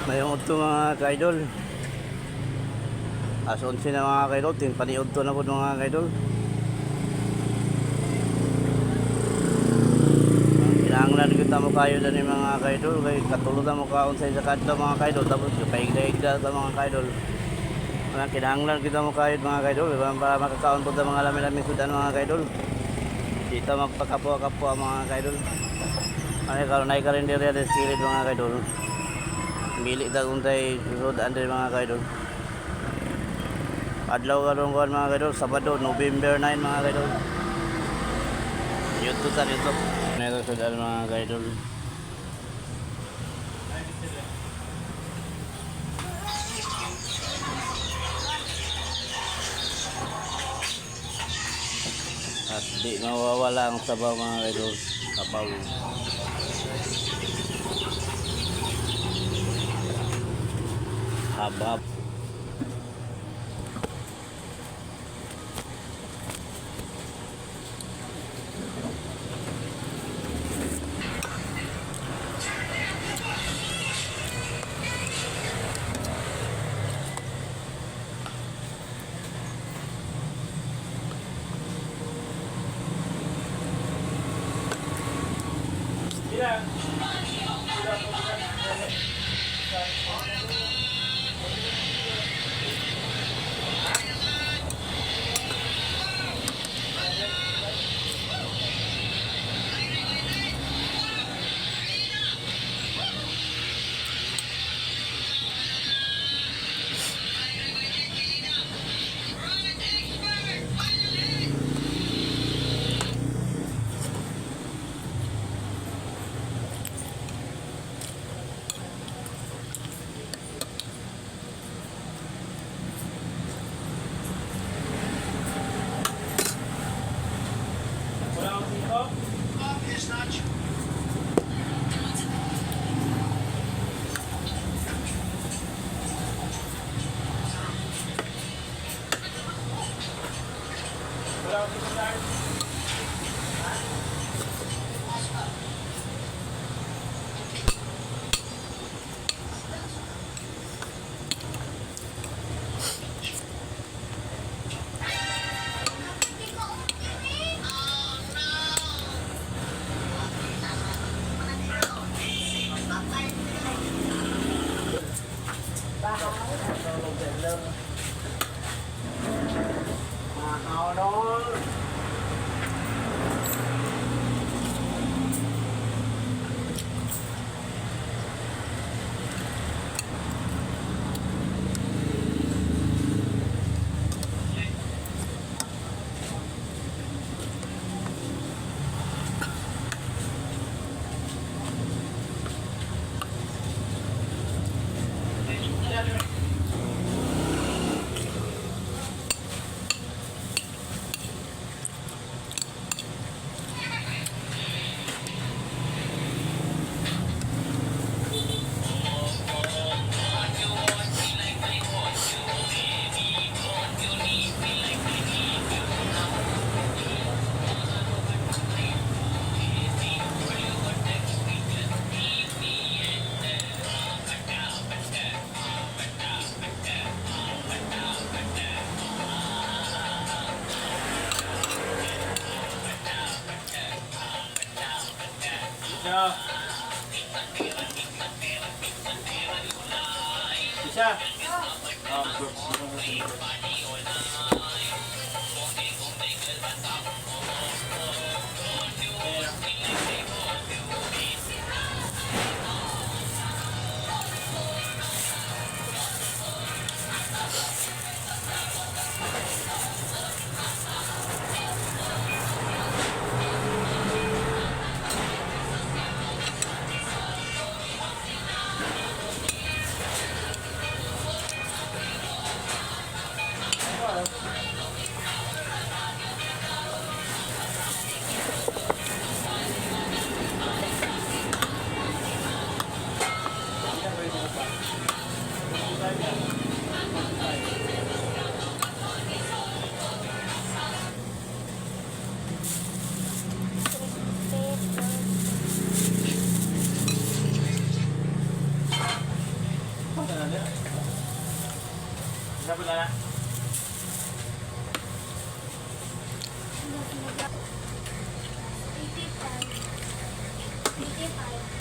Mayroon ito mga kaidol. As 11 na mga kaidol. Paniod to na po mga kaidol. Kinahanglan kita mo kayo na ni mga kaidol. Kaya katulad mo kaon sa kadto mga kaidol. Tapos paigda-igda ka mga kaidol. Kinahanglan kita mo kayo mga kaidol. Para makakaon po sa mga lamin-lamin sudan mga kaidol. Dito magpakapwa-kapwa mga kaidol. Ay karon ay karinderya des kilid mga kaidol. Milik ta untay susod andre mga kaidol. Adlaw karon kuan mga kaidol, Sabado, November 9 mga kaidol. YouTube sa YouTube. Ito sudan mga kaidol. At di mawawala ang sabaw mga kaidol. Kapaw. Hab-hab. Isa. Dapat na. Eighty-five. 85.